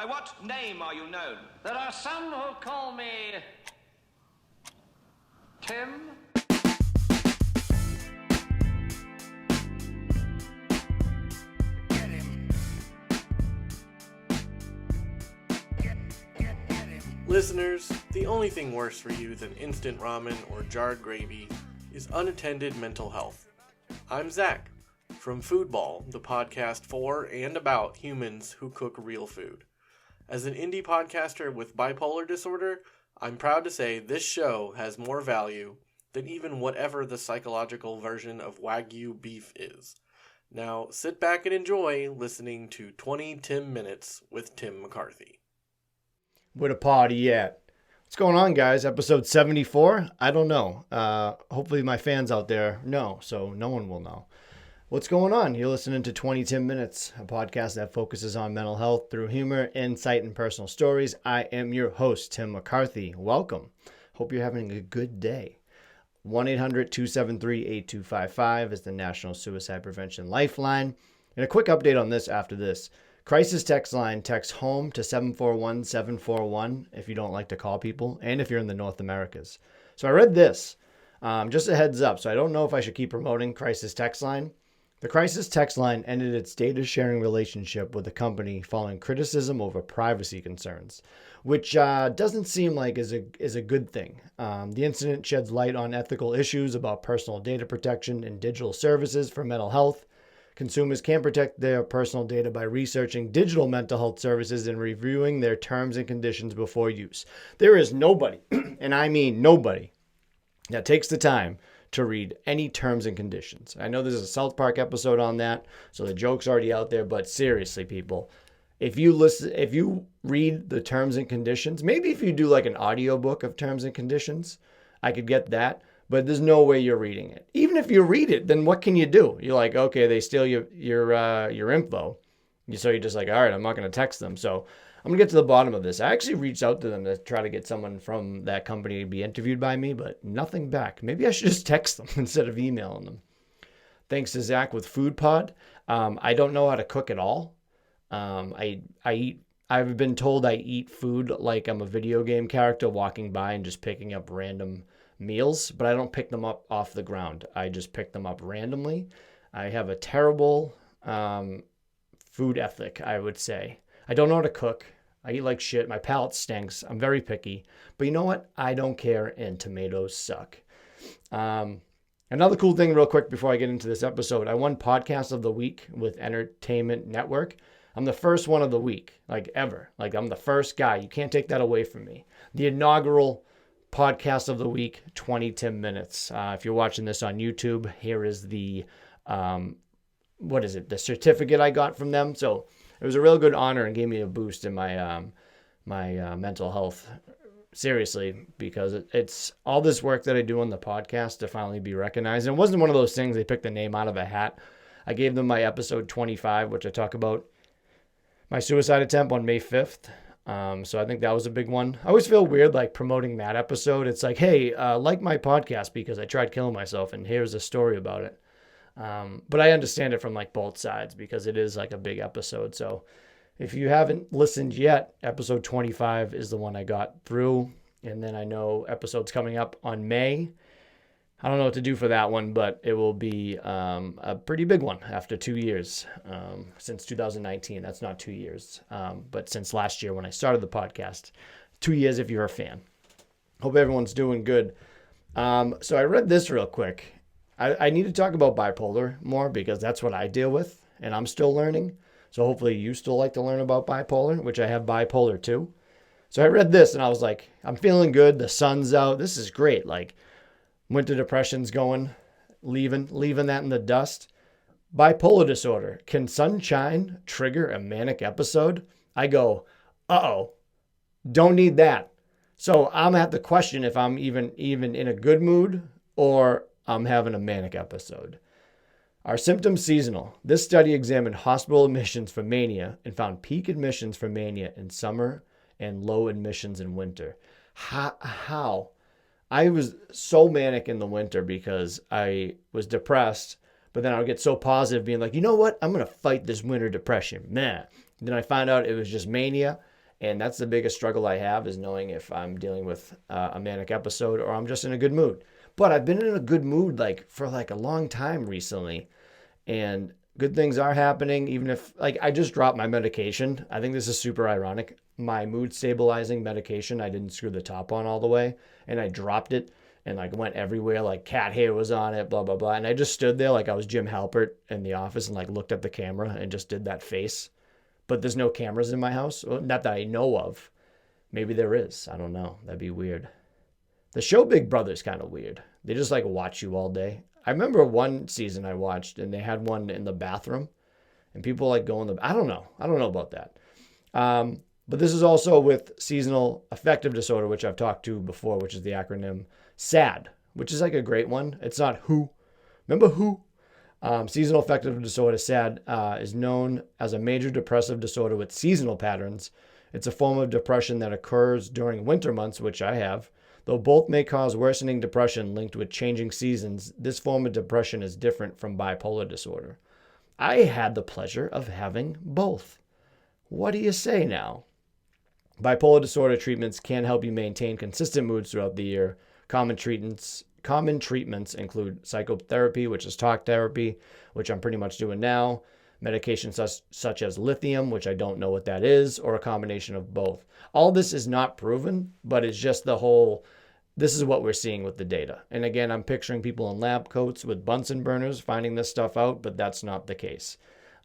By what name are you known? There are some who call me Tim. Listeners, the only thing worse for you than instant ramen or jarred gravy is unattended mental health. I'm Zach, from Foodball, the podcast for and about humans who cook real food. As an indie podcaster with bipolar disorder, I'm proud to say this show has more value than even whatever the psychological version of Wagyu beef is. Now, sit back and enjoy listening to 20 Tim Minutes with Tim McCarthy. Where the party at? What's going on, guys? Episode 74? I don't know. Hopefully my fans out there know, so no one will know. What's going on? You're listening to 20 Tim Minutes, a podcast that focuses on mental health through humor, insight, and personal stories. I am your host, Tim McCarthy. Welcome. Hope you're having a good day. 1-800-273-8255 is the National Suicide Prevention Lifeline. And a quick update on this after this. Crisis text line, text HOME to 741-741 if you don't like to call people and if you're in the North Americas. So I read this, just a heads up. So I don't know if I should keep promoting Crisis text line. The Crisis text line ended its data sharing relationship with the company following criticism over privacy concerns, which doesn't seem like is a good thing. The incident sheds light on ethical issues about personal data protection and digital services for mental health. Consumers can protect their personal data by researching digital mental health services and reviewing their terms and conditions before use. There is nobody, and I mean nobody, that takes the time to read any terms and conditions. I know there's a South Park episode on that, so the joke's already out there, but seriously, people, if you read the terms and conditions, maybe if you do like an audiobook of terms and conditions, I could get that. But there's no way you're reading it. Even if you read it, then what can you do? You're like, okay, they steal your info. So you're just like, all right, I'm not going to text them. So I'm going to get to the bottom of this. I actually reached out to them to try to get someone from that company to be interviewed by me, but nothing back. Maybe I should just text them instead of emailing them. Thanks to Zach with Foodpod. I don't know how to cook at all. I've been told I eat food like I'm a video game character walking by and just picking up random meals, but I don't pick them up off the ground. I just pick them up randomly. I have a terrible food ethic, I would say. I don't know how to cook. I eat like shit. My palate stinks. I'm very picky. But you know what? I don't care, and tomatoes suck. Another cool thing real quick before I get into this episode. I won Podcast of the Week with Entertainment Network. I'm the first one of the week, like ever. Like I'm the first guy. You can't take that away from me. The inaugural Podcast of the Week, 20 Tim Minutes. If you're watching this on YouTube, here is the, the certificate I got from them. So it was a real good honor and gave me a boost in my mental health. Seriously, because it's all this work that I do on the podcast to finally be recognized. And it wasn't one of those things they picked the name out of a hat. I gave them my episode 25, which I talk about my suicide attempt on May 5th. So I think that was a big one. I always feel weird like promoting that episode. It's like, hey, like my podcast because I tried killing myself and here's a story about it. But I understand it from like both sides because it is like a big episode. So if you haven't listened yet, episode 25 is the one I got through. And then I know episodes coming up on May. I don't know what to do for that one, but it will be a pretty big one after 2 years. Since 2019, that's not 2 years. But since last year when I started the podcast, 2 years if you're a fan. Hope everyone's doing good. So I read this real quick. I need to talk about bipolar more because that's what I deal with and I'm still learning. So hopefully you still like to learn about bipolar, which I have bipolar too. So I read this and I was like, I'm feeling good. The sun's out. This is great. Like, winter depression's going, leaving that in the dust. Bipolar disorder. Can sunshine trigger a manic episode? I go, uh-oh, don't need that. So I'm at the question if I'm even in a good mood or I'm having a manic episode. Are symptoms seasonal? This study examined hospital admissions for mania and found peak admissions for mania in summer and low admissions in winter. How? I was so manic in the winter because I was depressed, but then I would get so positive being like, you know what? I'm going to fight this winter depression. Nah. Then I found out it was just mania. And that's the biggest struggle I have, is knowing if I'm dealing with a manic episode or I'm just in a good mood. But I've been in a good mood for a long time recently, and good things are happening. Even if I just dropped my medication. I think this is super ironic. My mood stabilizing medication, I didn't screw the top on all the way, and I dropped it and went everywhere. Cat hair was on it, blah blah blah. And I just stood there like I was Jim Halpert in the office and looked at the camera and just did that face. But there's no cameras in my house. Well, not that I know of. Maybe there is. I don't know. That'd be weird. The show Big Brother's kind of weird. They just watch you all day. I remember one season I watched and they had one in the bathroom and people go in the, I don't know about that. But this is also with seasonal affective disorder, which I've talked to before, which is the acronym SAD, which is a great one. It's not WHO. Remember WHO? Seasonal affective disorder, SAD, is known as a major depressive disorder with seasonal patterns. It's a form of depression that occurs during winter months, which I have. Though both may cause worsening depression linked with changing seasons, this form of depression is different from bipolar disorder. I had the pleasure of having both. What do you say now? Bipolar disorder treatments can help you maintain consistent moods throughout the year. Common treatments include psychotherapy, which is talk therapy, which I'm pretty much doing now, medications such as lithium, which I don't know what that is, or a combination of both. All this is not proven, but it's just this is what we're seeing with the data. And again, I'm picturing people in lab coats with Bunsen burners finding this stuff out, but that's not the case.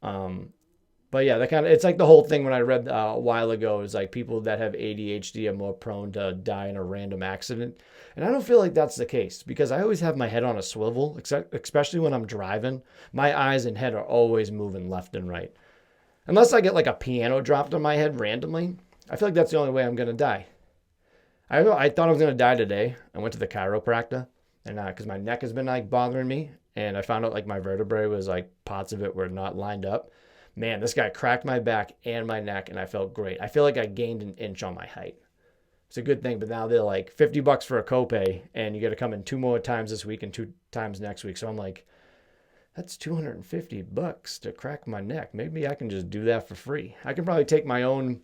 But yeah, it's the whole thing when I read a while ago is people that have ADHD are more prone to die in a random accident. And I don't feel like that's the case because I always have my head on a swivel, especially when I'm driving. My eyes and head are always moving left and right. Unless I get a piano dropped on my head randomly, I feel like that's the only way I'm going to die. I thought I was going to die today. I went to the chiropractor and because my neck has been bothering me, and I found out my vertebrae was parts of it were not lined up. Man, this guy cracked my back and my neck, and I felt great. I feel like I gained an inch on my height. It's a good thing, but now they're $50 for a copay, and you got to come in 2 more times this week and 2 times next week. So I'm that's $250 to crack my neck. Maybe I can just do that for free. I can probably take my own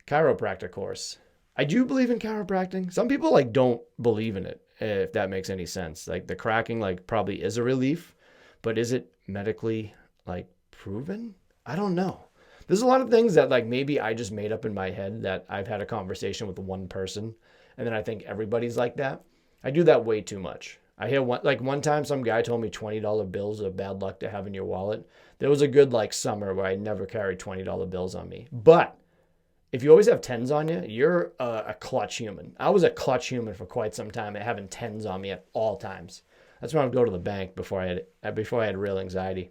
chiropractor course. I do believe in chiropractic. Some people don't believe in it, if that makes any sense. The cracking probably is a relief, but is it medically proven? I don't know. There's a lot of things that maybe I just made up in my head that I've had a conversation with one person and then I think everybody's like that. I do that way too much. I hear one time some guy told me $20 bills are bad luck to have in your wallet. There was a good summer where I never carried $20 bills on me. But if you always have tens on you, you're a clutch human. I was a clutch human for quite some time at having tens on me at all times. That's when I would go to the bank before I had real anxiety.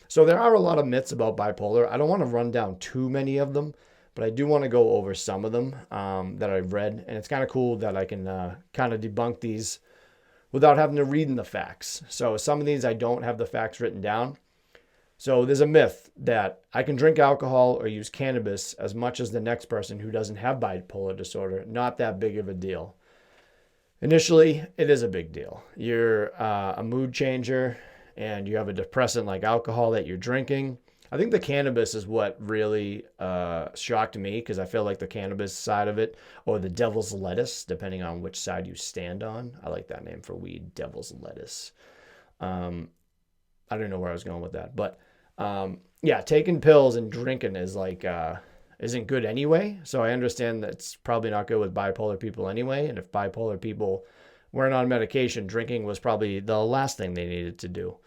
So there are a lot of myths about bipolar. I don't want to run down too many of them, but I do want to go over some of them that I've read. And it's kind of cool that I can kind of debunk these without having to read in the facts. So some of these I don't have the facts written down. So there's a myth that I can drink alcohol or use cannabis as much as the next person who doesn't have bipolar disorder. Not that big of a deal. Initially, it is a big deal. You're a mood changer and you have a depressant like alcohol that you're drinking. I think the cannabis is what really shocked me, because I feel like the cannabis side of it, or the devil's lettuce, depending on which side you stand on. I like that name for weed, devil's lettuce. I don't know where I was going with that, but yeah, taking pills and drinking is isn't good anyway. So I understand that's probably not good with bipolar people anyway. And if bipolar people weren't on medication, drinking was probably the last thing they needed to do.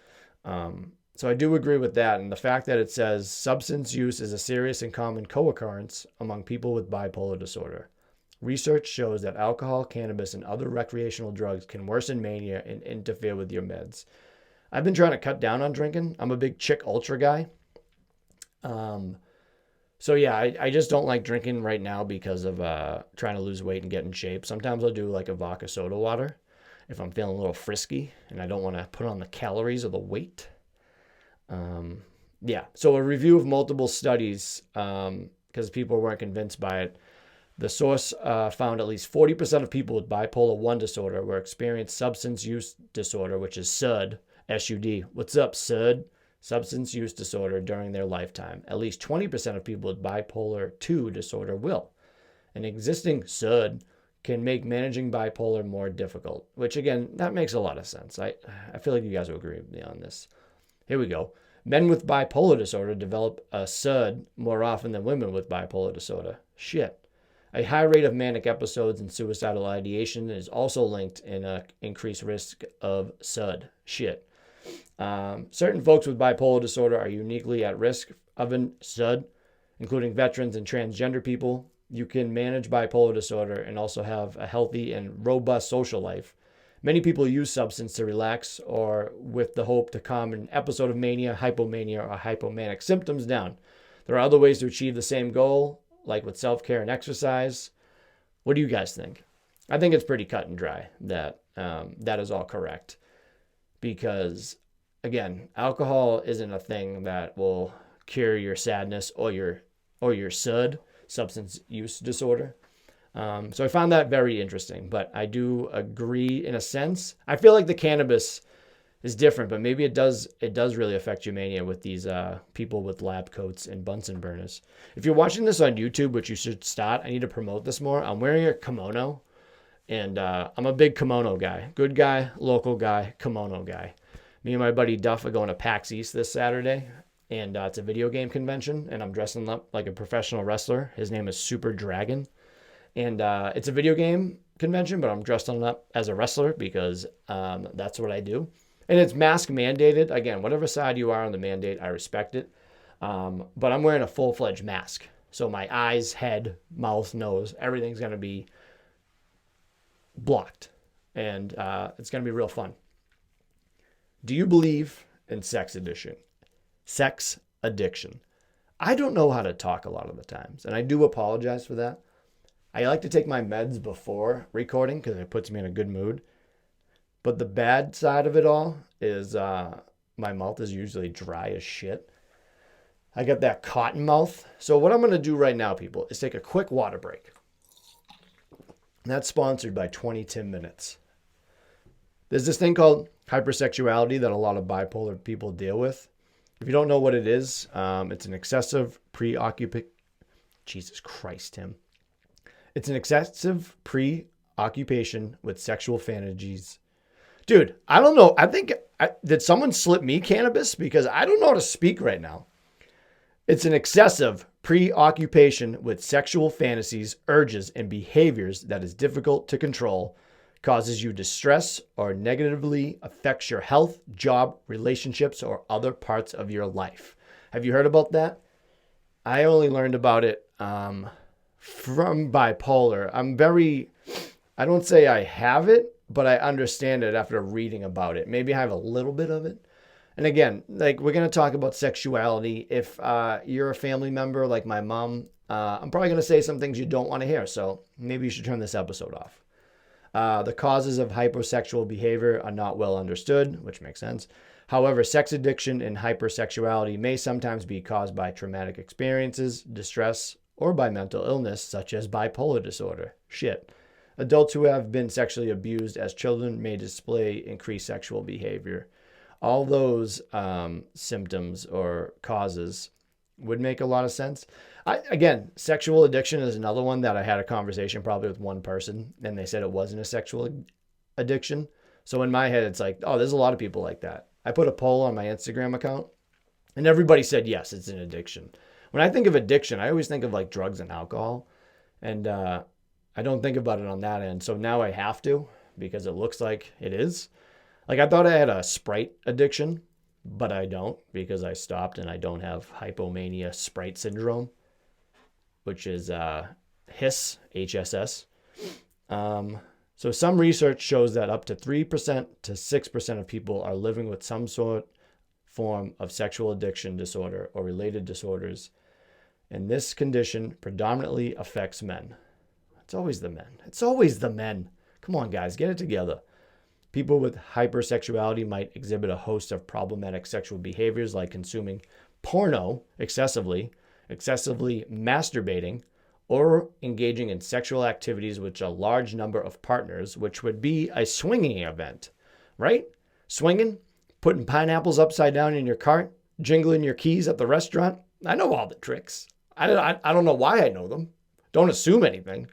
So I do agree with that. And the fact that it says substance use is a serious and common co-occurrence among people with bipolar disorder. Research shows that alcohol, cannabis, and other recreational drugs can worsen mania and interfere with your meds. I've been trying to cut down on drinking. I'm a big Chick Ultra guy. So yeah, I just don't like drinking right now because of trying to lose weight and get in shape. Sometimes I'll do like a vodka soda water if I'm feeling a little frisky and I don't want to put on the calories or the weight. Yeah, so a review of multiple studies, because people weren't convinced by it. The source found at least 40% of people with bipolar 1 disorder were experiencing substance use disorder, which is SUD, S-U-D. What's up, SUD? substance use disorder during their lifetime. At least 20% of people with bipolar 2 disorder will. An existing SUD can make managing bipolar more difficult, which again, that makes a lot of sense. I feel like you guys will agree with me on this. Here we go. Men with bipolar disorder develop a SUD more often than women with bipolar disorder. Shit. A high rate of manic episodes and suicidal ideation is also linked in an increased risk of SUD. Shit. Certain folks with bipolar disorder are uniquely at risk of an SUD, including veterans and transgender people. You can manage bipolar disorder and also have a healthy and robust social life. Many people use substance to relax or with the hope to calm an episode of mania, hypomania, or hypomanic symptoms down. There are other ways to achieve the same goal, like with self-care and exercise. What do you guys think? I think it's pretty cut and dry that that is all correct. Because, again, alcohol isn't a thing that will cure your sadness or your SUD, substance use disorder. So I found that very interesting, but I do agree in a sense. I feel like the cannabis is different, but maybe it does really affect your mania with these people with lab coats and Bunsen burners. If you're watching this on YouTube, which you should start, I need to promote this more. I'm wearing a kimono, and I'm a big kimono guy. Good guy, local guy, kimono guy. Me and my buddy Duff are going to PAX East this Saturday, and it's a video game convention, and I'm dressing up like a professional wrestler. His name is Super Dragon. And it's a video game convention, but I'm dressed up as a wrestler because that's what I do. And it's mask mandated. Again, whatever side you are on the mandate, I respect it. But I'm wearing a full-fledged mask. So my eyes, head, mouth, nose, everything's going to be blocked. And it's going to be real fun. Do you believe in sex addiction? Sex addiction. I don't know how to talk a lot of the times, and I do apologize for that. I like to take my meds before recording because it puts me in a good mood. But the bad side of it all is my mouth is usually dry as shit. I got that cotton mouth. So what I'm going to do right now, people, is take a quick water break. And that's sponsored by 20 Tim Minutes. There's this thing called hypersexuality that a lot of bipolar people deal with. If you don't know what it is, it's an excessive preoccupation. Jesus Christ, Tim. It's an excessive preoccupation with sexual fantasies. Dude, I don't know. Did someone slip me cannabis? Because I don't know how to speak right now. It's an excessive preoccupation with sexual fantasies, urges, and behaviors that is difficult to control, causes you distress, or negatively affects your health, job, relationships, or other parts of your life. Have you heard about that? I only learned about it from bipolar. I don't say I have it, but I understand it after reading about it. Maybe I have a little bit of it. And again, like we're going to talk about sexuality. If you're a family member like my mom, I'm probably going to say some things you don't want to hear. So maybe you should turn this episode off. The causes of hypersexual behavior are not well understood, which makes sense. However, sex addiction and hypersexuality may sometimes be caused by traumatic experiences, distress, or by mental illness, such as bipolar disorder. Shit. Adults who have been sexually abused as children may display increased sexual behavior. All those symptoms or causes would make a lot of sense. Again, sexual addiction is another one that I had a conversation probably with one person, and they said it wasn't a sexual addiction. So in my head, it's like, oh, there's a lot of people like that. I put a poll on my Instagram account, and everybody said, yes, it's an addiction. When I think of addiction, I always think of like drugs and alcohol, and I don't think about it on that end. So now I have to, because it looks like it is. Like I thought I had a Sprite addiction, but I don't, because I stopped and I don't have hypomania Sprite syndrome, which is HISS, HSS. So some research shows that up to 3% to 6% of people are living with some form of sexual addiction disorder or related disorders. And this condition predominantly affects men. It's always the men. It's always the men. Come on, guys, get it together. People with hypersexuality might exhibit a host of problematic sexual behaviors like consuming porno excessively masturbating, or engaging in sexual activities with a large number of partners, which would be a swinging event, right? Swinging, putting pineapples upside down in your cart, jingling your keys at the restaurant. I know all the tricks. I don't know why I know them. Don't assume anything.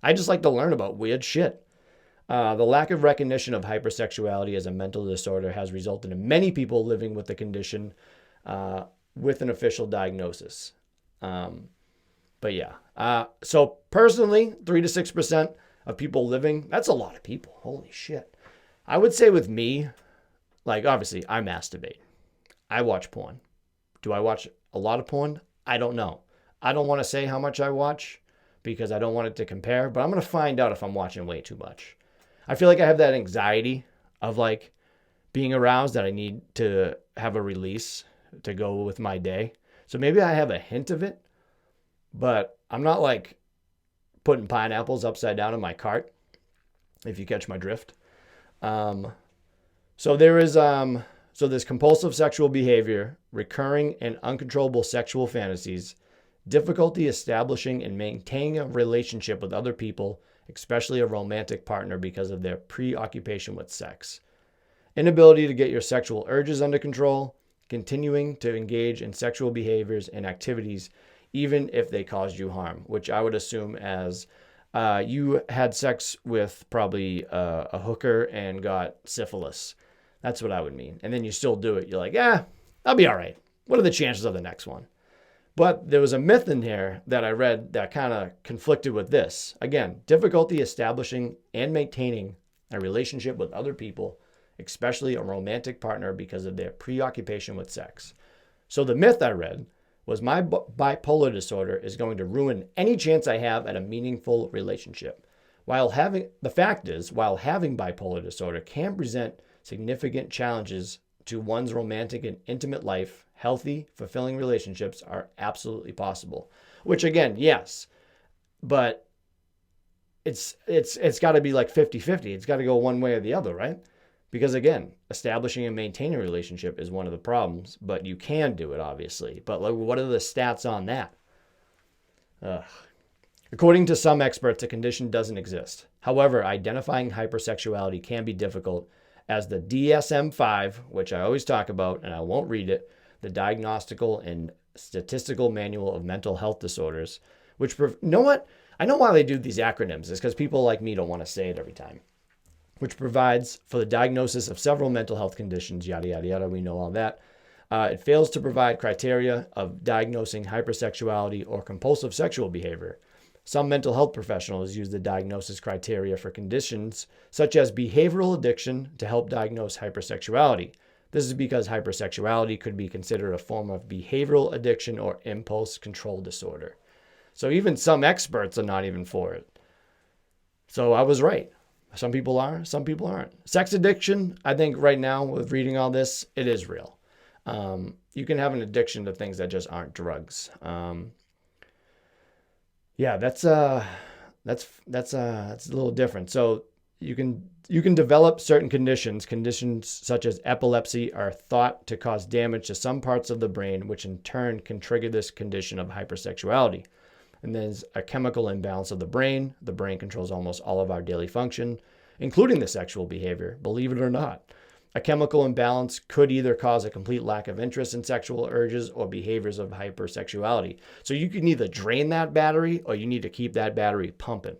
I just like to learn about weird shit. The lack of recognition of hypersexuality as a mental disorder has resulted in many people living with the condition with an official diagnosis. But yeah. So personally, 3 to 6% of people living, that's a lot of people. Holy shit. I would say with me, like obviously I masturbate. I watch porn. Do I watch a lot of porn? I don't know. I don't want to say how much I watch because I don't want it to compare, but I'm going to find out if I'm watching way too much. I feel like I have that anxiety of like being aroused that I need to have a release to go with my day. So maybe I have a hint of it, but I'm not like putting pineapples upside down in my cart, if you catch my drift. So there's compulsive sexual behavior, recurring and uncontrollable sexual fantasies, difficulty establishing and maintaining a relationship with other people, especially a romantic partner because of their preoccupation with sex, inability to get your sexual urges under control, continuing to engage in sexual behaviors and activities even if they caused you harm, which I would assume as you had sex with probably a hooker and got syphilis. That's what I would mean. And then you still do it. You're like, I'll be all right. What are the chances of the next one? But there was a myth in here that I read that kind of conflicted with this. Again, difficulty establishing and maintaining a relationship with other people, especially a romantic partner because of their preoccupation with sex. So the myth I read was my bipolar disorder is going to ruin any chance I have at a meaningful relationship. The fact is, while having bipolar disorder can present significant challenges to one's romantic and intimate life, healthy, fulfilling relationships are absolutely possible. Which again, yes, but it's got to be like 50-50. It's got to go one way or the other, right? Because again, establishing and maintaining a relationship is one of the problems, but you can do it, obviously. But like, what are the stats on that? According to some experts, the condition doesn't exist. However, identifying hypersexuality can be difficult, as the DSM-5, which I always talk about, and I won't read it, the Diagnostical and Statistical Manual of Mental Health Disorders, which, you know what? I know why they do these acronyms. It's because people like me don't want to say it every time. Which provides for the diagnosis of several mental health conditions, yada, yada, yada. We know all that. It fails to provide criteria of diagnosing hypersexuality or compulsive sexual behavior. Some mental health professionals use the diagnosis criteria for conditions such as behavioral addiction to help diagnose hypersexuality. This is because hypersexuality could be considered a form of behavioral addiction or impulse control disorder. So even some experts are not even for it. So I was right. Some people are, some people aren't. Sex addiction, I think right now with reading all this, it is real. You can have an addiction to things that just aren't drugs. That's a little different. So you can develop certain conditions such as epilepsy are thought to cause damage to some parts of the brain, which in turn can trigger this condition of hypersexuality. And there's a chemical imbalance of the brain. The brain controls almost all of our daily function, including the sexual behavior, believe it or not. A chemical imbalance could either cause a complete lack of interest in sexual urges or behaviors of hypersexuality. So you can either drain that battery or you need to keep that battery pumping.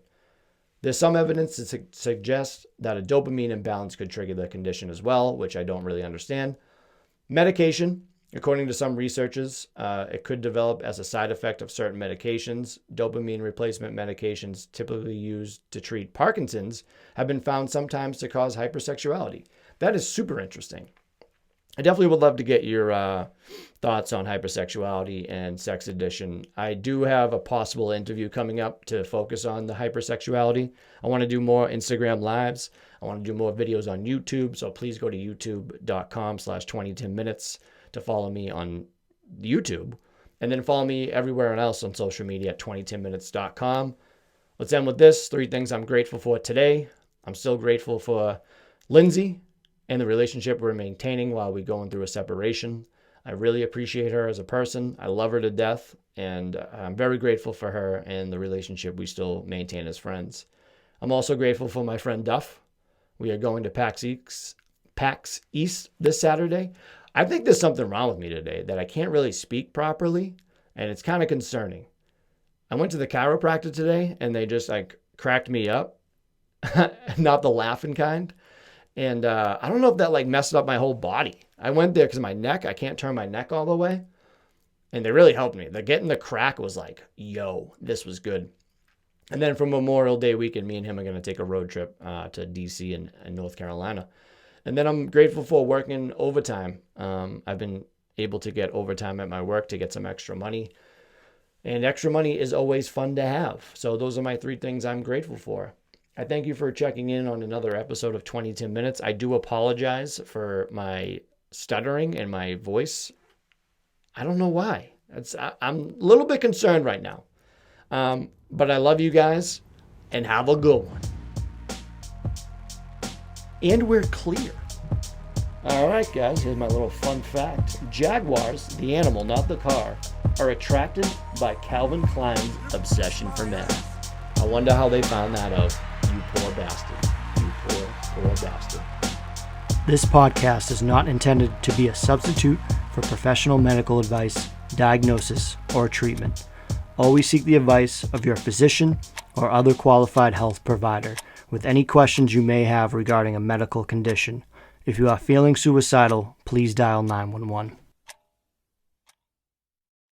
There's some evidence to suggest that a dopamine imbalance could trigger the condition as well, which I don't really understand. Medication. According to some researchers, it could develop as a side effect of certain medications. Dopamine replacement medications typically used to treat Parkinson's have been found sometimes to cause hypersexuality. That is super interesting. I definitely would love to get your thoughts on hypersexuality and sex addiction. I do have a possible interview coming up to focus on the hypersexuality. I want to do more Instagram lives. I want to do more videos on YouTube. So please go to youtube.com/2010minutes to follow me on YouTube, and then follow me everywhere else on social media at 2010minutes.com. Let's end with this. 3 things I'm grateful for today. I'm still grateful for Lindsay and the relationship we're maintaining while we're going through a separation. I really appreciate her as a person. I love her to death, and I'm very grateful for her and the relationship we still maintain as friends. I'm also grateful for my friend Duff. We are going to PAX East this Saturday. I think there's something wrong with me today that I can't really speak properly, and it's kind of concerning. I went to the chiropractor today, and they just like cracked me up, not the laughing kind. And I don't know if that like messed up my whole body. I went there because my neck, I can't turn my neck all the way. And they really helped me. Getting the crack was like, yo, this was good. And then for Memorial Day weekend, me and him are going to take a road trip to DC and North Carolina. And then I'm grateful for working overtime. I've been able to get overtime at my work to get some extra money. And extra money is always fun to have. So those are my 3 things I'm grateful for. I thank you for checking in on another episode of 22 Minutes. I do apologize for my stuttering and my voice. I don't know why. I'm a little bit concerned right now. But I love you guys, and have a good one. And we're clear. All right, guys, here's my little fun fact. Jaguars, the animal, not the car, are attracted by Calvin Klein's obsession for men. I wonder how they found that out. You poor bastard. You poor bastard. This podcast is not intended to be a substitute for professional medical advice, diagnosis, or treatment. Always seek the advice of your physician or other qualified health provider with any questions you may have regarding a medical condition. If you are feeling suicidal, please dial 911.